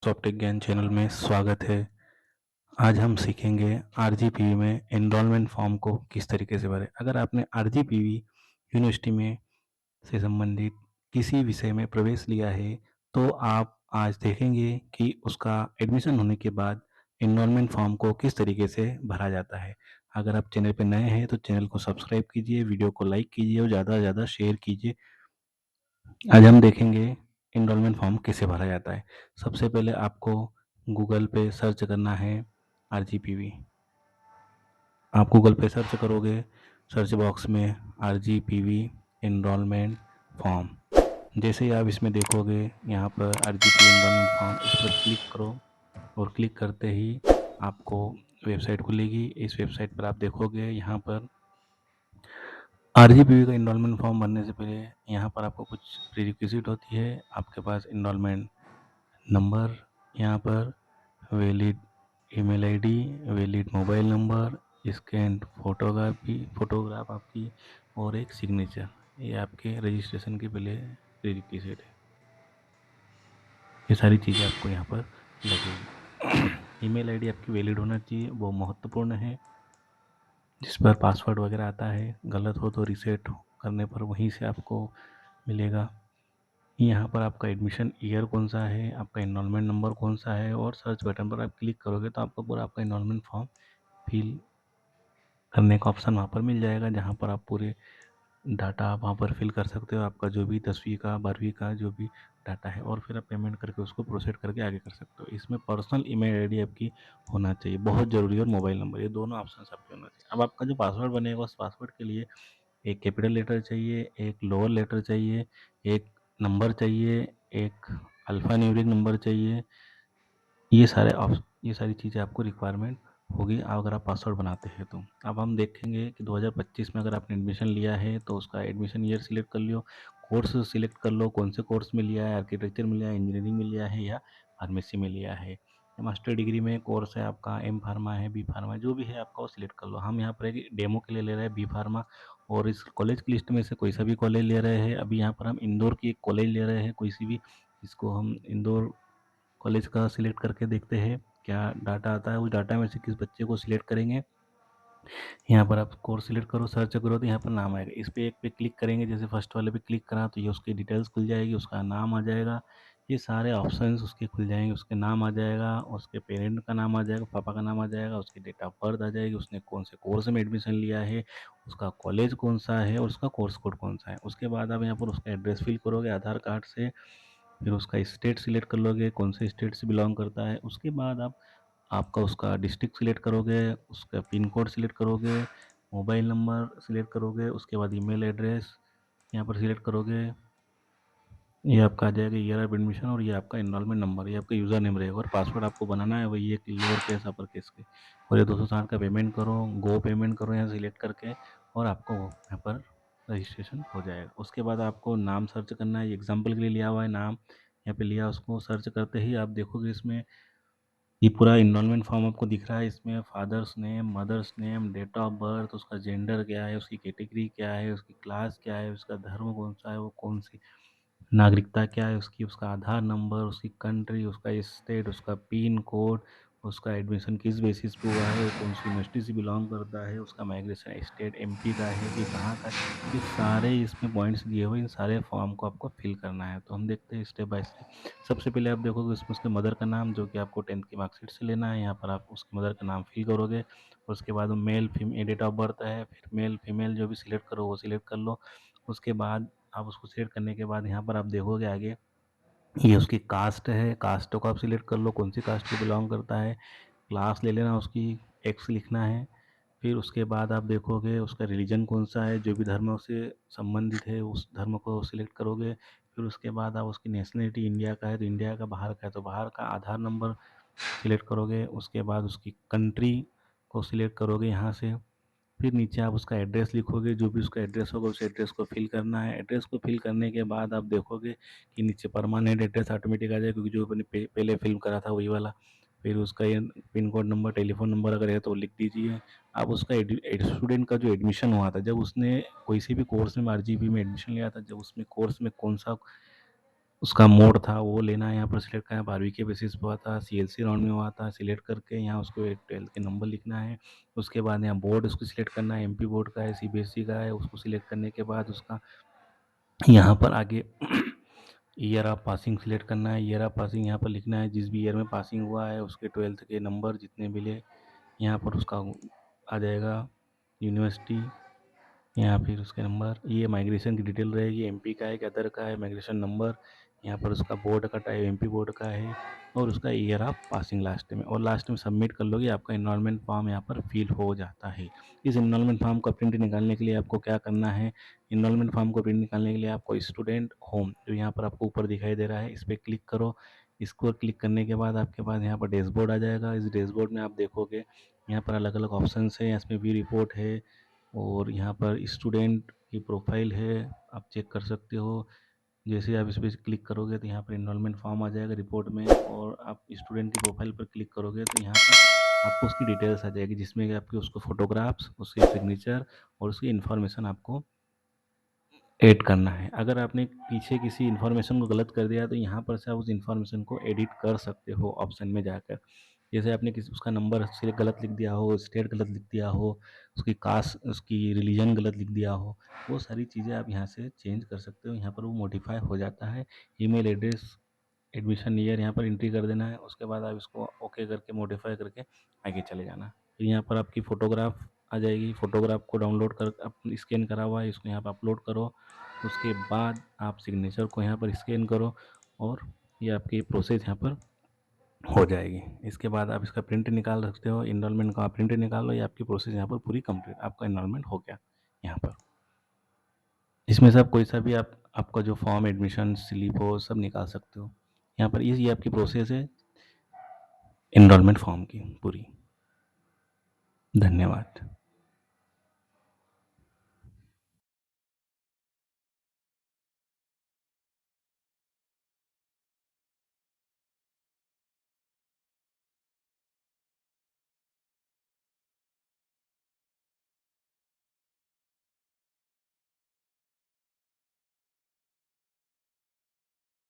Softech ज्ञान channel में स्वागत है। आज हम सीखेंगे आरजीपीवी में एनरोलमेंट फॉर्म को किस तरीके से भरें। अगर आपने आरजीपीवी यूनिवर्सिटी में से संबंधित किसी विषय में प्रवेश लिया है तो आप आज देखेंगे कि उसका एडमिशन होने के बाद एनरोलमेंट फॉर्म को किस तरीके से भरा जाता है। अगर आप चैनल पर नए हैं तो चैनल को सब्सक्राइब कीजिए, वीडियो को लाइक कीजिए और ज़्यादा से ज़्यादा शेयर कीजिए। आज हम देखेंगे एनरोलमेंट फॉर्म कैसे भरा जाता है। सबसे पहले आपको गूगल पे सर्च करना है आरजीपीवी। आप गूगल पे सर्च करोगे, सर्च बॉक्स में आरजीपीवी एनरोलमेंट फॉर्म, जैसे ही आप इसमें देखोगे यहाँ पर आरजीपीवी एनरोलमेंट फॉर्म, इस पर क्लिक करो और क्लिक करते ही आपको वेबसाइट खुलेगी। इस वेबसाइट पर आप देखोगे यहाँ पर आरजीपीवी का एनरोलमेंट फॉर्म भरने से पहले यहाँ पर आपको कुछ प्रीरिक्विजिट होती है। आपके पास एनरोलमेंट नंबर, यहाँ पर valid email ID, valid mobile number, scan photograph आपकी और एक सिग्नेचर, ये आपके रजिस्ट्रेशन के पहले प्रीरिक्विजिट है। ये सारी चीज़ें आपको यहाँ पर लगेगी। ईमेल आईडी आपकी वैलिड होना चाहिए, वो महत्वपूर्ण है, जिस पर पासवर्ड वगैरह आता है, गलत हो तो रीसेट करने पर वहीं से आपको मिलेगा। यहाँ पर आपका एडमिशन ईयर कौन सा है, आपका एनरोलमेंट नंबर कौन सा है, और सर्च बटन पर आप क्लिक करोगे तो आपको पूरा आपका एनरोलमेंट फॉर्म फिल करने का ऑप्शन वहाँ पर मिल जाएगा, जहाँ पर आप पूरे डाटा आप वहाँ पर फिल कर सकते हो, आपका जो भी 10वीं का 12वीं का जो भी डाटा है, और फिर आप पेमेंट करके उसको प्रोसीड करके आगे कर सकते हो। इसमें पर्सनल ईमेल आईडी आपकी होना चाहिए, बहुत ज़रूरी है, और मोबाइल नंबर, ये दोनों ऑप्शन आपके होना चाहिए। अब आपका जो पासवर्ड बनेगा उस पासवर्ड के लिए एक कैपिटल लेटर चाहिए, एक लोअर लेटर चाहिए, एक नंबर चाहिए, एक अल्फ़ा न्यूमेरिक नंबर चाहिए। ये सारी चीज़ें आपको रिक्वायरमेंट होगी अगर आप पासवर्ड बनाते हैं तो। अब हम देखेंगे कि 2025 में अगर आपने एडमिशन लिया है तो उसका एडमिशन ईयर सिलेक्ट कर लियो, कोर्स सिलेक्ट कर लो, कौन से कोर्स में लिया है, आर्किटेक्चर में लिया है, इंजीनियरिंग में लिया है या फार्मेसी में लिया है। मास्टर डिग्री में कोर्स है आपका एम फार्मा है, बी फार्मा है, जो भी है आपका वो सिलेक्ट कर लो। हम यहाँ पर एक डेमो के लिए ले रहे हैं बी फार्मा, और इस कॉलेज की लिस्ट में से कोई सा भी कॉलेज ले रहे हैं। अभी यहाँ पर हम इंदौर की एक कॉलेज ले रहे हैं, कोई सी भी, इसको हम इंदौर कॉलेज का सिलेक्ट करके देखते हैं क्या डाटा आता है। उस डाटा में से किस बच्चे को सिलेक्ट करेंगे। यहाँ पर आप कोर्स सिलेक्ट करो, सर्च करो तो यहाँ पर नाम आएगा, इस पर एक पे क्लिक करेंगे, जैसे फर्स्ट वाले पे क्लिक करा तो ये उसकी डिटेल्स खुल जाएगी, उसका नाम आ जाएगा, ये सारे ऑप्शंस उसके खुल जाएंगे, उसके नाम आ जाएगा, उसके पेरेंट का नाम आ जाएगा, पापा का नाम आ जाएगा, उसकी डेट ऑफ बर्थ आ जाएगी, उसने कौन से कोर्स में एडमिशन लिया है, उसका कॉलेज कौन सा है और उसका कोर्स कोड कौन सा है। उसके बाद आप यहाँ पर उसका एड्रेस फिल करोगे आधार कार्ड से, फिर उसका स्टेट सिलेक्ट कर लोगे, कौन से स्टेट से बिलोंग करता है। उसके बाद आप आपका उसका डिस्ट्रिक्ट सिलेक्ट करोगे, उसका पिन कोड सिलेक्ट करोगे, मोबाइल नंबर सिलेक्ट करोगे, उसके बाद ईमेल एड्रेस यहाँ पर सिलेक्ट करोगे। ये आपका आ जाएगा ईयर ऑफ एडमिशन, और ये आपका एनरोलमेंट नंबर, ये आपका यूज़र नेम रहेगा, और पासवर्ड आपको बनाना है वही एक लोअर केस अपर केस के। और ये 260 का पेमेंट करो, गो पेमेंट करो यहाँ सिलेक्ट करके, और आपको यहाँ पर रजिस्ट्रेशन हो जाएगा। उसके बाद आपको नाम सर्च करना है, एग्जाम्पल के लिए लिया हुआ है नाम, यहाँ पे लिया, उसको सर्च करते ही आप देखोगे इसमें ये पूरा इनरोलमेंट फॉर्म आपको दिख रहा है। इसमें father's name, mother's name, date of birth, उसका जेंडर क्या है, उसकी कैटेगरी क्या है, उसकी क्लास क्या है, उसका धर्म कौन सा है, वो कौन सी नागरिकता क्या है उसकी, उसका आधार नंबर, उसकी कंट्री, उसका स्टेट, उसका पिन कोड, उसका एडमिशन किस बेसिस पे हुआ है, कौन सी यूनिवर्सिटी से बिलोंग करता है, उसका माइग्रेशन स्टेट एमपी का है कि कहाँ का है। ये सारे इसमें पॉइंट्स दिए हुए, इन सारे फॉर्म को आपको फिल करना है। तो हम देखते हैं स्टेप बाय स्टेप। सबसे पहले आप देखोगे इसमें उसके मदर का नाम, जो कि आपको 10th की मार्कशीट से लेना है। यहाँ पर आप उसके मदर का नाम फिल करोगे, उसके बाद male female date of birth है, फिर मेल फीमेल जो भी सिलेक्ट करो वो सिलेक्ट कर लो। उसके बाद आप उसको सिलेक्ट करने के बाद यहाँ पर आप देखोगे आगे ये उसकी कास्ट है, कास्ट को आप सिलेक्ट कर लो, कौन सी कास्ट को बिलोंग करता है। क्लास ले लेना उसकी, एक्स लिखना है। फिर उसके बाद आप देखोगे उसका रिलीजन कौन सा है, जो भी धर्म से संबंधित है उस धर्म को सिलेक्ट करोगे। फिर उसके बाद आप उसकी नेशनलिटी इंडिया का है तो इंडिया का, बाहर का है तो बाहर का, आधार नंबर सिलेक्ट करोगे। उसके बाद उसकी कंट्री को सिलेक्ट करोगे यहाँ से। फिर नीचे आप उसका एड्रेस लिखोगे, जो भी उसका एड्रेस होगा उस एड्रेस को फिल करना है। एड्रेस को फिल करने के बाद आप देखोगे कि नीचे परमानेंट एड्रेस ऑटोमेटिक आ जाएगा, क्योंकि जो अपने पहले फिल करा था वही वाला। फिर उसका ये pin code number, telephone number अगर है तो लिख दीजिए। आप उसका स्टूडेंट का जो एडमिशन हुआ था, जब उसने कोई सी भी कोर्स में आरजीपी में एडमिशन लिया था, जब उसमें कोर्स में कौन सा उसका मोड था वो लेना है, यहाँ पर सिलेक्ट करना है। 12वीं के बेसिस पे हुआ था, सीएलसी राउंड में हुआ था, सिलेक्ट करके यहाँ उसको 12th के नंबर लिखना है। उसके बाद यहाँ बोर्ड उसको सिलेक्ट करना है, एमपी बोर्ड का है, सीबीएसई का है। उसको सिलेक्ट करने के बाद उसका यहाँ पर आगे ईयर ऑफ पासिंग सिलेक्ट करना है। ईयर ऑफ पासिंग यहाँ पर लिखना है, जिस भी ईयर में पासिंग हुआ है उसके 12th के नंबर जितने मिले यहाँ पर उसका आ जाएगा, यूनिवर्सिटी या फिर उसके नंबर। ये माइग्रेशन की डिटेल रहेगी, एमपी का है कि अदर का है, माइग्रेशन नंबर। यहाँ पर उसका बोर्ड का टाइप एमपी बोर्ड का है और उसका ईयर ऑफ पासिंग लास्ट में। और लास्ट में सबमिट कर लोगे, आपका इनरोलमेंट फॉर्म यहाँ पर फिल हो जाता है। इस इनरोलमेंट फॉर्म का प्रिंट निकालने के लिए आपको क्या करना है, इनरोलमेंट फॉर्म को प्रिंट निकालने के लिए आपको स्टूडेंट होम जो यहाँ पर आपको ऊपर दिखाई दे रहा है इस पर क्लिक करो। इसको क्लिक करने के बाद आपके पास यहाँ पर डैशबोर्ड आ जाएगा। इस डैशबोर्ड में आप देखोगे यहाँ पर अलग अलग ऑप्शन है, इसमें व्यू रिपोर्ट है और यहाँ पर स्टूडेंट की प्रोफाइल है, आप चेक कर सकते हो। जैसे आप इस पर क्लिक करोगे तो यहाँ पर इनरोलमेंट फॉर्म आ जाएगा रिपोर्ट में, और आप स्टूडेंट की प्रोफाइल पर क्लिक करोगे तो यहाँ पर आपको उसकी डिटेल्स आ जाएगी, जिसमें कि आपके उसको फोटोग्राफ्स, उसके सिग्नेचर और उसकी इन्फॉर्मेशन आपको ऐड करना है। अगर आपने पीछे किसी इन्फॉर्मेशन को गलत कर दिया तो यहाँ पर से आप उस इन्फॉर्मेशन को एडिट कर सकते हो ऑप्शन में जाकर। जैसे आपने किसी उसका नंबर से गलत लिख दिया हो, स्टेट गलत लिख दिया हो, उसकी कास्ट, उसकी रिलीजन गलत लिख दिया हो, वो सारी चीज़ें आप यहाँ से चेंज कर सकते हो। यहाँ पर वो मॉडिफाई हो जाता है। ईमेल एड्रेस, एडमिशन ईयर यहाँ पर एंट्री कर देना है। उसके बाद आप इसको ओके करके मॉडिफाई करके आगे चले जाना। फिर यहाँ पर आपकी फ़ोटोग्राफ आ जाएगी। फ़ोटोग्राफ को डाउनलोड कर आप स्कैन करा हुआ है, इसको यहाँ पर अपलोड करो। उसके बाद आप सिग्नेचर को यहाँ पर स्कैन करो और ये आपकी प्रोसेस यहाँ पर हो जाएगी। इसके बाद आप इसका प्रिंट निकाल सकते हो, इनरोलमेंट का प्रिंट निकाल लो। ये आपकी प्रोसेस यहाँ पर पूरी कंप्लीट, आपका इनरोलमेंट हो गया यहाँ पर। इसमें से आप कोई सा भी आपका जो फॉर्म, एडमिशन स्लिप हो, सब निकाल सकते हो यहाँ पर। ये आपकी प्रोसेस है इनरोलमेंट फॉर्म की पूरी। धन्यवाद।